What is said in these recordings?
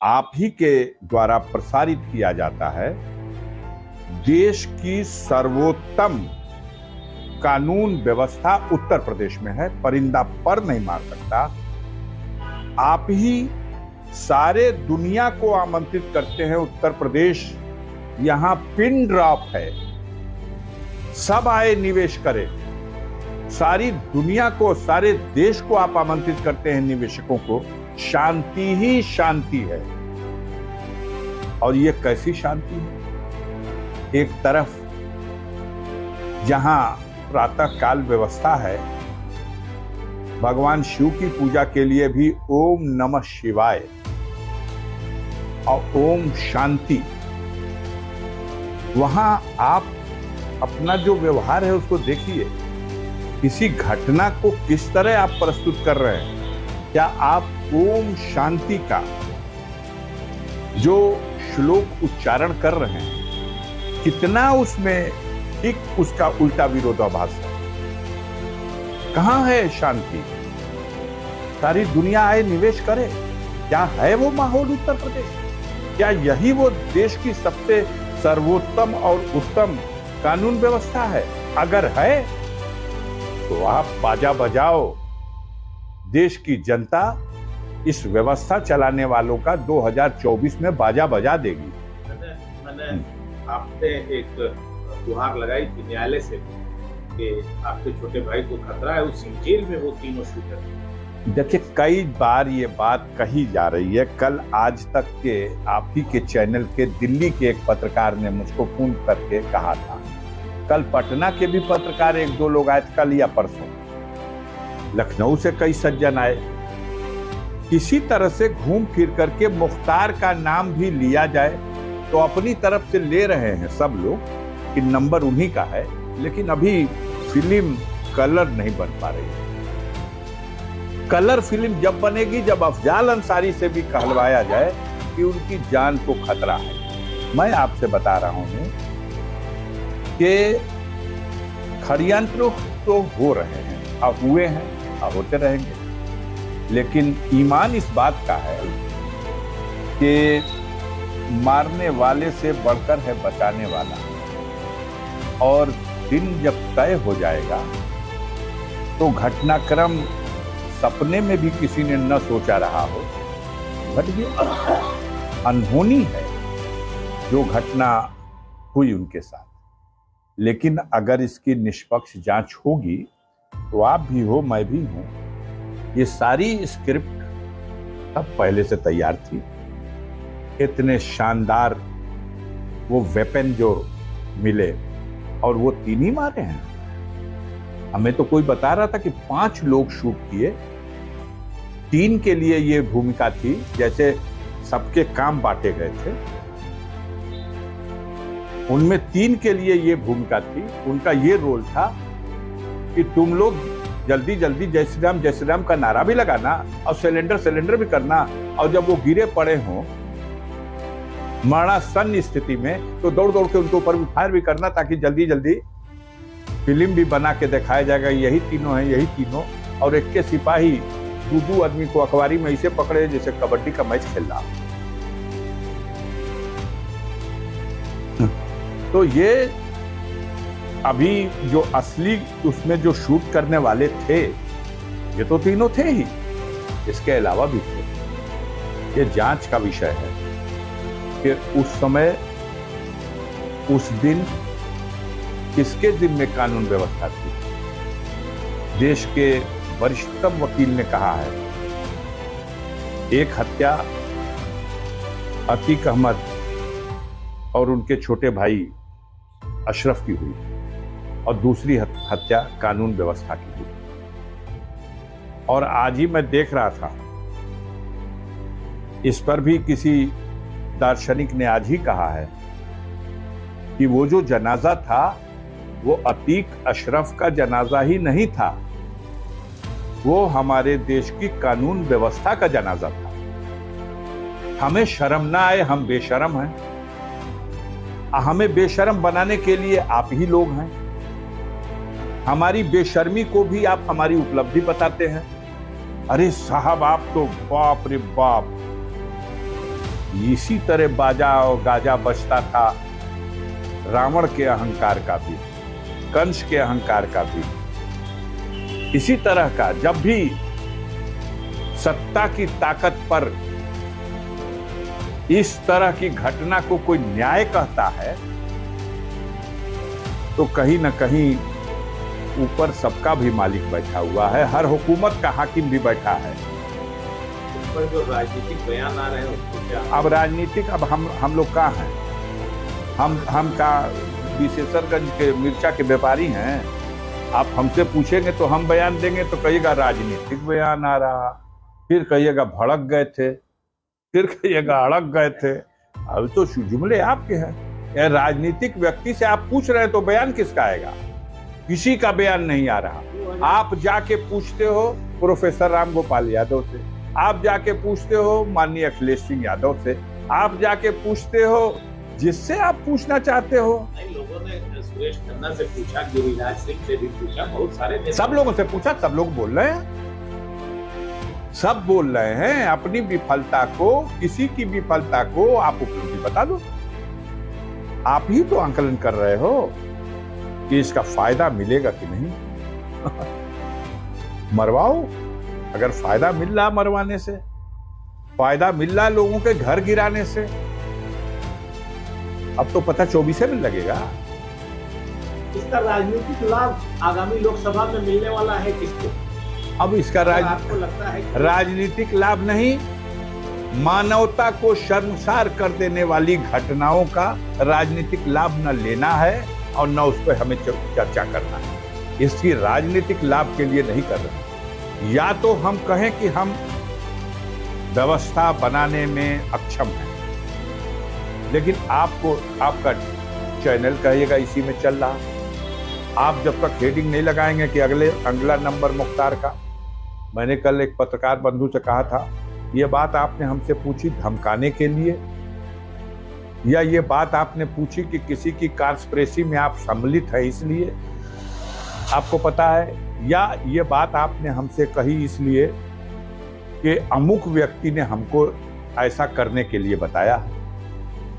आप ही के द्वारा प्रसारित किया जाता है। देश की सर्वोत्तम कानून व्यवस्था उत्तर प्रदेश में है, परिंदा पर नहीं मार सकता। आप ही सारे दुनिया को आमंत्रित करते हैं, उत्तर प्रदेश यहां पिन ड्रॉप है, सब आए निवेश करें। सारी दुनिया को, सारे देश को आप आमंत्रित करते हैं, निवेशकों को। शांति ही शांति है। और ये कैसी शांति है? एक तरफ जहां प्रातः काल व्यवस्था है, भगवान शिव की पूजा के लिए भी ओम नमः शिवाय और ओम शांति, वहां आप अपना जो व्यवहार है उसको देखिए। किसी घटना को किस तरह आप प्रस्तुत कर रहे हैं। क्या आप ओम शांति का जो श्लोक उच्चारण कर रहे हैं, कितना उसमें ठीक उसका उल्टा विरोधाभास है। कहां है शांति? सारी दुनिया आए निवेश करे। क्या है वो माहौल उत्तर प्रदेश? क्या यही वो देश की सबसे सर्वोत्तम और उत्तम कानून व्यवस्था है? अगर है तो आप बाजा बजाओ। देश की जनता इस व्यवस्था चलाने वालों का 2024 में बाजा बजा देगी। मैंने आपने एक गुहार लगाई थी न्यायालय से कि आपके छोटे भाई को खतरा है, उसी जेल में वो तीनों शूटर। देखिए, कई बार ये बात कही जा रही है। कल आज तक के आप ही के चैनल के दिल्ली के एक पत्रकार ने मुझको फोन करके कहा था। कल पटना के भी पत्रकार एक दो लोग आए थे, कल या परसों। लखनऊ से कई सज्जन आए। किसी तरह से घूम फिर करके मुख्तार का नाम भी लिया जाए तो अपनी तरफ से ले रहे हैं सब लोग कि नंबर उन्हीं का है, लेकिन अभी फिल्म कलर नहीं बन पा रही है। कलर फिल्म जब बनेगी जब अफजाल अंसारी से भी कहलवाया जाए कि उनकी जान को खतरा है। मैं आपसे बता रहा हूं कि षड्यंत्र तो हो रहे हैं, अब हुए हैं, अब होते रहेंगे, लेकिन ईमान इस बात का है कि मारने वाले से बढ़कर है बचाने वाला। और दिन जब तय हो जाएगा तो घटनाक्रम सपने में भी किसी ने न सोचा रहा हो, घट गया। अनहोनी है जो घटना हुई उनके साथ। लेकिन अगर इसकी निष्पक्ष जांच होगी तो आप भी हो, मैं भी हूं। ये सारी स्क्रिप्ट अब पहले से तैयार थी। इतने शानदार वो वेपन जो मिले, और वो 3 ही मारे हैं। हमें तो कोई बता रहा था कि 5 लोग शूट किए, 3 के लिए ये भूमिका थी, जैसे सबके काम बांटे गए थे। उनमें 3 के लिए ये भूमिका थी, उनका ये रोल था कि तुम लोग जल्दी जल्दी जय श्री राम का नारा भी लगाना और सिलेंडर भी करना, और जब वो गिरे पड़े हों मरणासन स्थिति में तो दौड़ दौड़ के उनके ऊपर भी फायर भी करना, ताकि जल्दी जल्दी फिल्म भी बना के दिखाया जाएगा यही तीनों हैं, यही तीनों। और एक के सिपाही 2 आदमी को अखबारी में ऐसे पकड़े जैसे कबड्डी का मैच खेल रहा। तो ये अभी जो असली उसमें जो शूट करने वाले थे, ये तो तीनों थे ही, इसके अलावा भी थे। ये जांच का विषय है कि उस समय, उस दिन किसके जिम्मे कानून व्यवस्था थी। देश के वरिष्ठतम वकील ने कहा है, एक हत्या अतीक अहमद और उनके छोटे भाई अशरफ की हुई, और दूसरी हत्या कानून व्यवस्था की हुई। और आज ही मैं देख रहा था, इस पर भी किसी दार्शनिक ने आज ही कहा है कि वो जो जनाजा था वो अतीक अशरफ का जनाजा ही नहीं था, वो हमारे देश की कानून व्यवस्था का जनाजा था। हमें शर्म ना आए, हम बेशर्म हैं। हमें बेशर्म बनाने के लिए आप ही लोग हैं। हमारी बेशर्मी को भी आप हमारी उपलब्धि बताते हैं। अरे साहब, आप तो बाप रे बाप, इसी तरह बाजा और गाजा बजता था रावण के अहंकार का भी, कंस के अहंकार का भी। इसी तरह का जब भी सत्ता की ताकत पर इस तरह की घटना को कोई न्याय कहता है तो कहीं ना कहीं ऊपर सबका भी मालिक बैठा हुआ है, हर हुकूमत का हाकिम भी बैठा है। उस पर जो राजनीतिक बयान आ रहे हैं उसको क्या? अब राजनीतिक, अब हम लोग कहाँ हैं? हम का विशेषरगंज के मिर्चा के व्यापारी हैं? आप हमसे पूछेंगे तो हम बयान देंगे तो कहिएगा राजनीतिक बयान आ रहा, फिर कहिएगा भड़क गए थे, फिर कहिएगा अड़क गए थे। अब तो जुमले आपके हैं। राजनीतिक व्यक्ति से आप पूछ रहे हैं तो बयान किसका आएगा? किसी का बयान नहीं आ रहा। आप जाके पूछते हो प्रोफेसर राम गोपाल यादव से, आप जाके पूछते हो माननीय अखिलेश सिंह यादव से, आप जाके पूछते हो जिससे आप पूछना चाहते हो। नहीं, लोगों ने सुरेश खन्ना से पूछा, गिरिराज सिंह से भी पूछा, बहुत सारे सब लोगों से पूछा, सब लोग बोल रहे हैं, सब बोल रहे हैं अपनी विफलता को, किसी की विफलता को आप उपलब्धि बता दो। आप ही तो आंकलन कर रहे हो कि इसका फायदा मिलेगा कि नहीं। मरवाओ, अगर फायदा मिल रहा मरवाने से, फायदा मिल रहा लोगों के घर गिराने से, अब तो पता 24 में लगेगा। इसका राजनीतिक लाभ आगामी लोकसभा में मिलने वाला है किसको? अब इसका आपको लगता है कि राजनीतिक लाभ नहीं, मानवता को शर्मसार कर देने वाली घटनाओं का राजनीतिक लाभ न लेना है और न उस पर हमें चर्चा करना है। इसकी राजनीतिक लाभ के लिए नहीं कर रहे। या तो हम कहें कि हम व्यवस्था बनाने में अक्षम हैं, लेकिन आपको आपका चैनल कहिएगा इसी में चल रहा। आप जब तक हेडिंग नहीं लगाएंगे कि अगला नंबर मुख्तार का। मैंने कल एक पत्रकार बंधु से कहा था, ये बात आपने हमसे पूछी धमकाने के लिए, या ये बात आपने पूछी कि किसी की कॉन्स्पिरेसी में आप सम्मिलित हैं इसलिए आपको पता है, या ये बात आपने हमसे कही इसलिए कि अमुक व्यक्ति ने हमको ऐसा करने के लिए बताया है?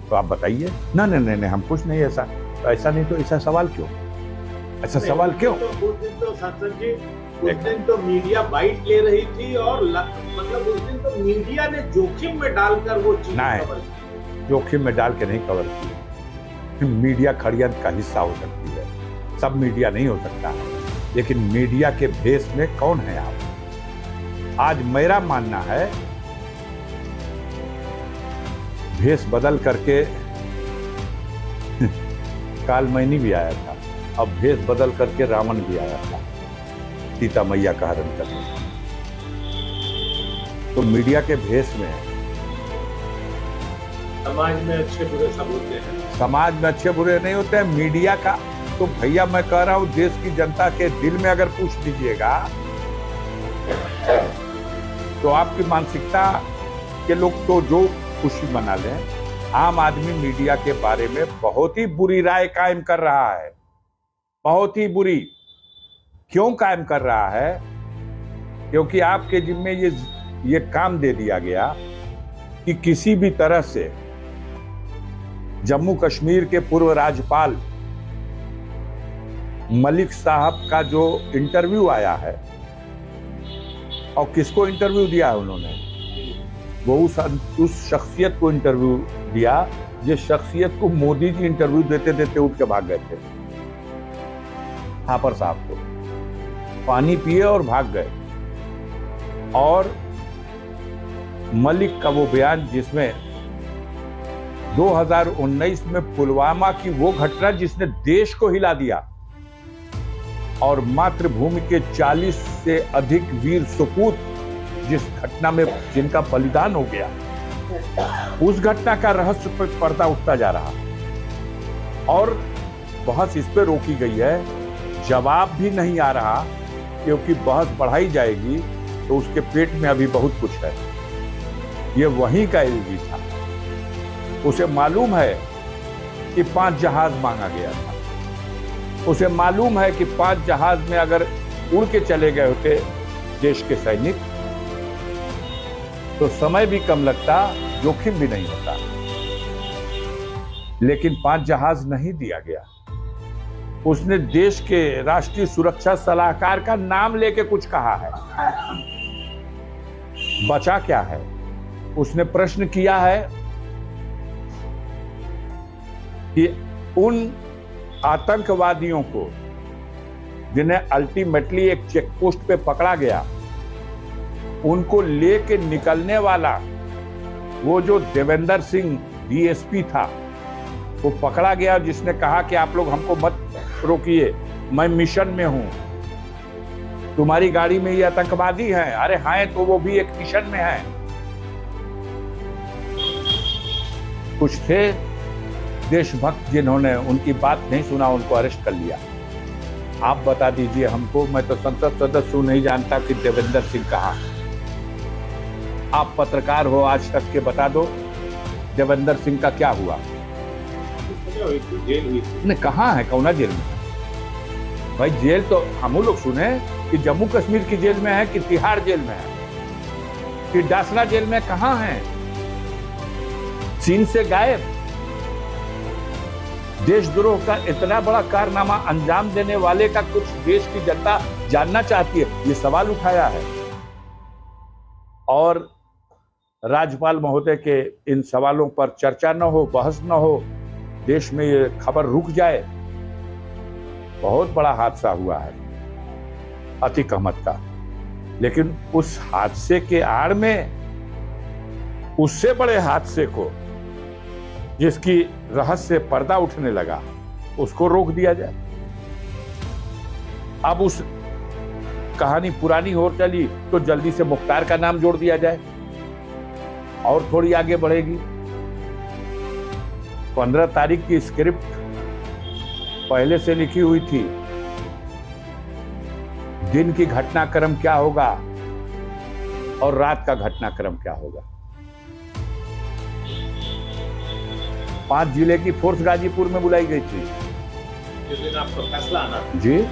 तो आप बताइए। नहीं, हम कुछ नहीं ऐसा। तो ऐसा नहीं तो ऐसा सवाल क्यों? ऐसा सवाल क्यों? उस दिन तो सांसद जी, उस दिन तो मीडिया बाइट ले रही थी और मतलब उस दिन तो मीडिया ने जोखिम में डालकर वो चीज कवर की। जोखिम में डाल के नहीं कवर की। मीडिया खड़ियंत्र का हिस्सा हो सकती है, सब मीडिया नहीं हो सकता है, लेकिन मीडिया के भेष में कौन है आप? आज मेरा मानना है भेष बदल करके कालमैनी भी आया था, अब भेष बदल करके रावण भी आया था सीता मैया का हरण करने। तो मीडिया के भेष में समाज में अच्छे बुरे सब होते हैं। समाज में अच्छे बुरे नहीं होते हैं। मीडिया का तो भैया मैं कह रहा हूं, देश की जनता के दिल में अगर पूछ लीजिएगा तो आपकी मानसिकता के लोग तो जो खुशी मना लें। आम आदमी मीडिया के बारे में बहुत ही बुरी राय कायम कर रहा है, बहुत ही बुरी। क्यों कायम कर रहा है? क्योंकि आपके जिम्मे ये काम दे दिया गया कि किसी भी तरह से जम्मू कश्मीर के पूर्व राज्यपाल मलिक साहब का जो इंटरव्यू आया है, और किसको इंटरव्यू दिया है उन्होंने? वो उस शख्सियत को इंटरव्यू दिया जिस शख्सियत को मोदी जी इंटरव्यू देते देते उठ के भाग गए थे। थापर साहब को पानी पिए और भाग गए। और मलिक का वो बयान जिसमें 2019 में पुलवामा की वो घटना जिसने देश को हिला दिया और मातृभूमि के 40 से अधिक वीर सपूत जिस घटना में जिनका बलिदान हो गया, उस घटना का रहस्य पर पर्दा उठता जा रहा और बहस इस पर रोकी गई है। जवाब भी नहीं आ रहा, क्योंकि बहस बढ़ाई जाएगी तो उसके पेट में अभी बहुत कुछ है। ये वहीं का एलजी था, उसे मालूम है कि 5 जहाज मांगा गया था, उसे मालूम है कि 5 जहाज में अगर उड़ के चले गए होते देश के सैनिक तो समय भी कम लगता, जोखिम भी नहीं होता। लेकिन 5 जहाज नहीं दिया गया। उसने देश के राष्ट्रीय सुरक्षा सलाहकार का नाम लेके कुछ कहा है। बचा क्या है? उसने प्रश्न किया है कि उन आतंकवादियों को जिन्हें अल्टीमेटली एक चेक पोस्ट पे पकड़ा गया, उनको लेके निकलने वाला वो जो देवेंद्र सिंह डीएसपी था, वो पकड़ा गया, जिसने कहा कि आप लोग हमको मत रोकिए, मैं मिशन में हूं, तुम्हारी गाड़ी में ये आतंकवादी हैं। अरे हाँ, तो वो भी एक मिशन में है। कुछ थे देशभक्त जिन्होंने उनकी बात नहीं सुना, उनको अरेस्ट कर लिया। आप बता दीजिए हमको, मैं तो संसद सदस्य हूं, नहीं जानता कि देवेंद्र सिंह कहाँ है। आप पत्रकार हो, आज तक के बता दो देवेंद्र सिंह का क्या हुआ? जेल हुई थी। नहीं, कहाँ है, कौना जेल में? भाई जेल तो हम लोग सुने कि जम्मू कश्मीर की जेल में है, कि तिहाड़ जेल में है, कि डासना जेल में, कहाँ है? चीन से गायब। देशद्रोह का इतना बड़ा कारनामा अंजाम देने वाले का कुछ देश की जनता जानना चाहती है, ये सवाल उठाया है। और राज्यपाल महोदय के इन सवालों पर चर्चा न हो, बहस न हो, देश में ये खबर रुक जाए। बहुत बड़ा हादसा हुआ है अतीक अहमद का। लेकिन उस हादसे के आड़ में उससे बड़े हादसे को, जिसकी रहस्य पर्दा उठने लगा, उसको रोक दिया जाए। अब उस कहानी पुरानी हो चली तो जल्दी से मुख्तार का नाम जोड़ दिया जाए और थोड़ी आगे बढ़ेगी। 15 तारीख की स्क्रिप्ट पहले से लिखी हुई थी। दिन की घटनाक्रम क्या होगा और रात का घटनाक्रम क्या होगा। 5 जिले की फोर्स गाजीपुर में बुलाई गई थी जिस दिन आपका फैसला आना था। जी,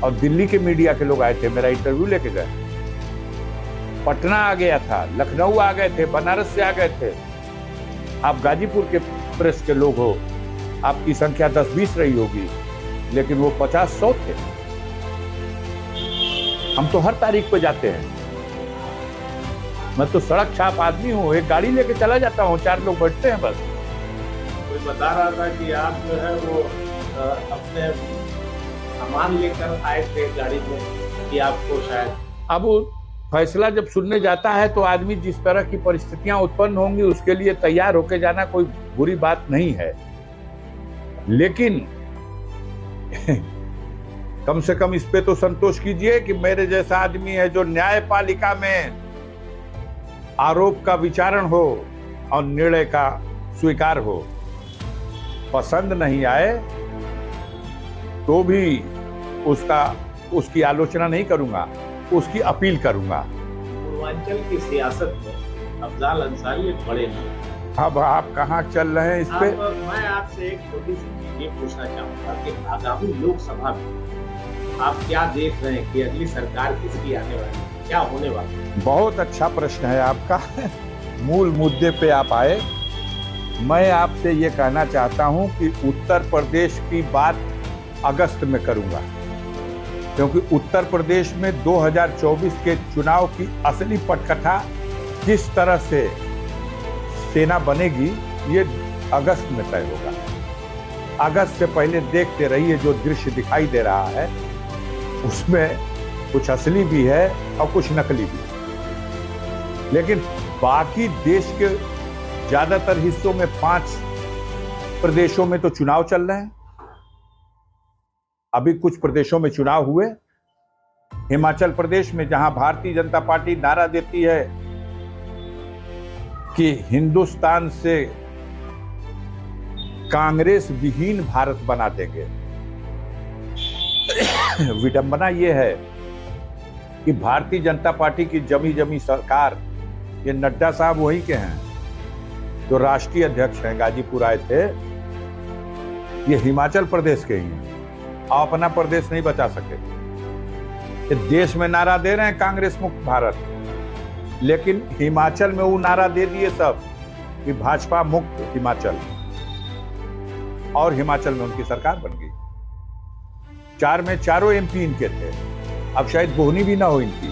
और दिल्ली के मीडिया के लोग आए थे, मेरा इंटरव्यू लेके गए। पटना आ गया था, लखनऊ आ गए थे, बनारस से आ गए थे। आप गाजीपुर के प्रेस के लोग हो, आपकी संख्या 10-20 रही होगी, लेकिन वो 50-100 थे। हम तो हर तारीख पे जाते हैं। मैं तो सड़क छाप आदमी हूँ, एक गाड़ी लेके चला जाता हूँ, 4 लोग बैठते हैं बस। कोई बता रहा था कि आप जो है वो अपने सामान लेकर आए थे गाड़ी में, कि आपको शायद अब वो फैसला जब सुनने जाता है तो आदमी जिस तरह की परिस्थितियां उत्पन्न होंगी उसके लिए तैयार होके जाना कोई बुरी बात नहीं है। लेकिन कम से कम इस पे तो संतोष कीजिए कि मेरे जैसा आदमी है जो न्यायपालिका में आरोप का विचारण हो और निर्णय का स्वीकार हो। पसंद नहीं आए तो भी उसकी आलोचना नहीं करूंगा, उसकी अपील करूंगा। पूर्वांचल की सियासत में अफजाल अंसारी एक बड़े नाम। अब आप कहाँ चल रहे हैं इस पे? मैं आपसे एक छोटी सी चीज ये पूछना चाहूंगा कि आगामी लोकसभा में आप क्या देख रहे हैं कि अगली सरकार किसकी आने वाली है, क्या होने वाला है? बहुत अच्छा प्रश्न है आपका। मूल मुद्दे पे आप आए। मैं आपसे ये कहना चाहता हूं कि उत्तर प्रदेश की बात अगस्त में करूंगा, क्योंकि उत्तर प्रदेश में 2024 के चुनाव की असली पटकथा किस तरह से सेना बनेगी ये अगस्त में तय होगा। अगस्त से पहले देखते रहिए, जो दृश्य दिखाई दे रहा है उसमें कुछ असली भी है और कुछ नकली भी है। लेकिन बाकी देश के ज्यादातर हिस्सों में 5 प्रदेशों में तो चुनाव चल रहे हैं। अभी कुछ प्रदेशों में चुनाव हुए। हिमाचल प्रदेश में, जहां भारतीय जनता पार्टी नारा देती है कि हिंदुस्तान से कांग्रेस विहीन भारत बना देंगे। विडंबना यह है कि भारतीय जनता पार्टी की जमी सरकार, ये नड्डा साहब वही के हैं जो राष्ट्रीय अध्यक्ष हैं, गाजीपुर आए थे, ये हिमाचल प्रदेश के ही हैं और अपना प्रदेश नहीं बचा सके। ये देश में नारा दे रहे हैं कांग्रेस मुक्त भारत, लेकिन हिमाचल में वो नारा दे दिए सब कि भाजपा मुक्त हिमाचल, और हिमाचल में उनकी सरकार बन गई। 4 में चारों एमपी इनके थे, अब शायद बोहनी भी ना हो इनकी।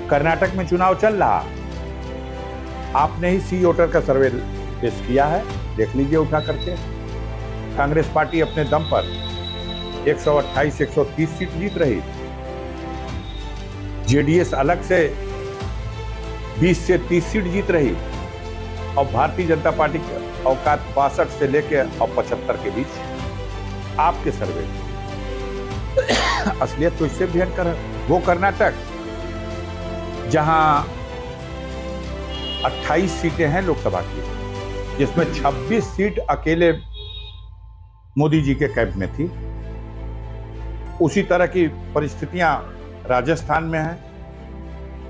कर्नाटक में चुनाव चल रहा, आपने ही सी वोटर का सर्वे पेश किया है, देख लीजिए उठा करके। कांग्रेस पार्टी अपने दम पर 128-130 सीट जीत रही, जेडीएस अलग से 20 से 30 सीट जीत रही, और भारतीय जनता पार्टी की औकात 62 से लेकर और 75 के बीच। आपके सर्वे असलियत तो इससे भयंकर है। वो कर्नाटक जहां 28 सीटें हैं लोकसभा की, जिसमें 26 सीट अकेले मोदी जी के कैंप में थी। उसी तरह की परिस्थितियां राजस्थान में हैं,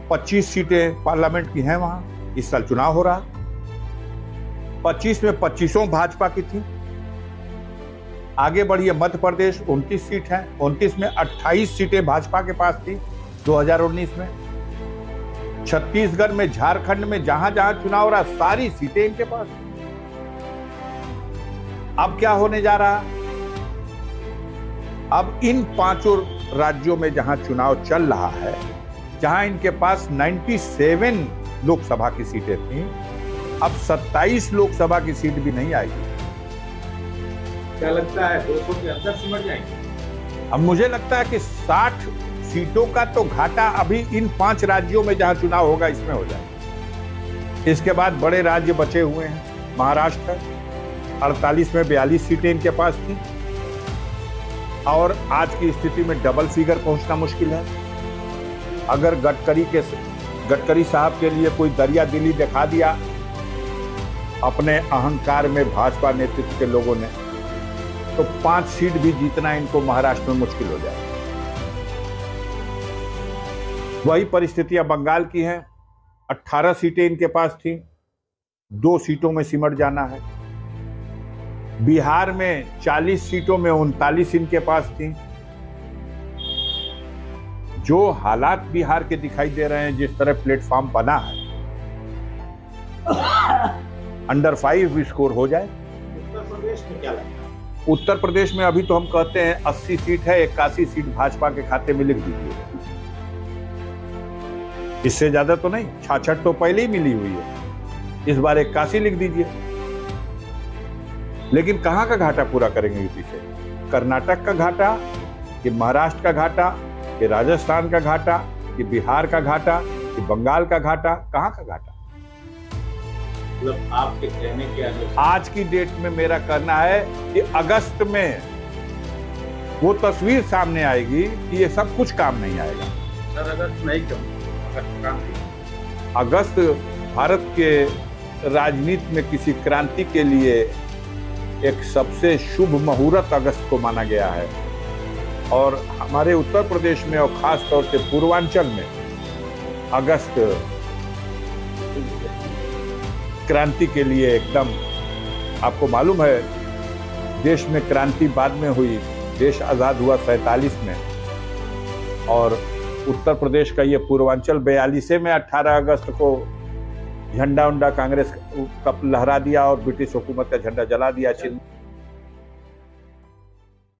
25 सीटें पार्लियामेंट की हैं वहां, इस साल चुनाव हो रहा। 25 में 25 भाजपा की थी। आगे बढ़िए, मध्य प्रदेश 29 सीट है, 29 में 28 सीटें भाजपा के पास थी 2019 में। छत्तीसगढ़ में, झारखंड में, जहां जहां चुनाव रहा सारी सीटें इनके पास। अब क्या होने जा रहा, अब इन 5 राज्यों में जहां चुनाव चल रहा है, जहां इनके पास 97 लोकसभा की सीटें थी, अब 27 लोकसभा की सीट भी नहीं आएगी। क्या लगता है 200 के अंदर सिमट जाएंगे? अब मुझे लगता है कि 60 सीटों का तो घाटा अभी इन 5 राज्यों में जहां चुनाव होगा इसमें हो जाएगा। इसके बाद बड़े राज्य बचे हुए हैं। महाराष्ट्र 48 में 42 सीटें इनके पास थी, और आज की स्थिति में डबल फिगर पहुंचना मुश्किल है। अगर गडकरी साहब के लिए कोई दरिया दिली दिखा दिया अपने अहंकार में भाजपा नेतृत्व के लोगों ने, तो 5 सीट भी जीतना इनको महाराष्ट्र में मुश्किल हो जाए। वही परिस्थितियां बंगाल की हैं, 18 सीटें इनके पास थी, 2 सीटों में सिमट जाना है। बिहार में 40 सीटों में 39 इनके पास थी। जो हालात बिहार के दिखाई दे रहे हैं, जिस तरह प्लेटफॉर्म बना है, अंडर 5 स्कोर हो जाए। उत्तर प्रदेश में क्या लगता है? उत्तर प्रदेश में अभी तो हम कहते हैं 80 सीट है, 81 सीट भाजपा के खाते में लिख दीजिए, इससे ज्यादा तो नहीं। 66 तो पहले ही मिली हुई है, इस बार 81 लिख दीजिए। लेकिन कहां का घाटा पूरा करेंगे यूपी से? कर्नाटक का घाटा, कि महाराष्ट्र का घाटा, कि राजस्थान का घाटा, कि बिहार का घाटा, कि बंगाल का घाटा? कहां का घाटा? मतलब आपके कहने के अनुसार आज की डेट में मेरा कहना है कि अगस्त में वो तस्वीर सामने आएगी कि ये सब कुछ काम नहीं आएगा। सर अगस्त नहीं, क्यों अगस्त क्रांति? अगस्त भारत के राजनीति में किसी क्रांति के लिए एक सबसे शुभ मुहूर्त अगस्त को माना गया है, और हमारे उत्तर प्रदेश में और खास तौर से पूर्वांचल में अगस्त क्रांति के लिए एकदम, आपको मालूम है देश में क्रांति बाद में हुई, देश आजाद हुआ 47 में, और उत्तर प्रदेश का ये पूर्वांचल 42 में 18 अगस्त को झंडा कांग्रेस का लहरा दिया और ब्रिटिश हुकूमत का झंडा जला दिया चिन्ह।